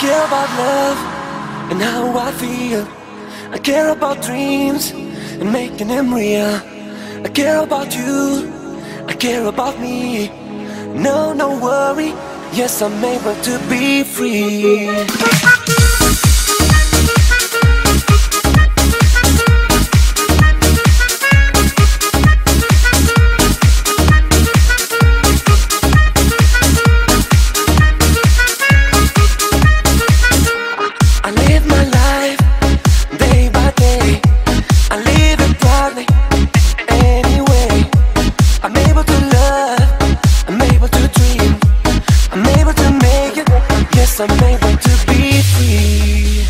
care about love and how I feel. I care about dreams and making them real. I care about you, I care about me. No, no worry, yes, I'm able to be free. I'm able to be free.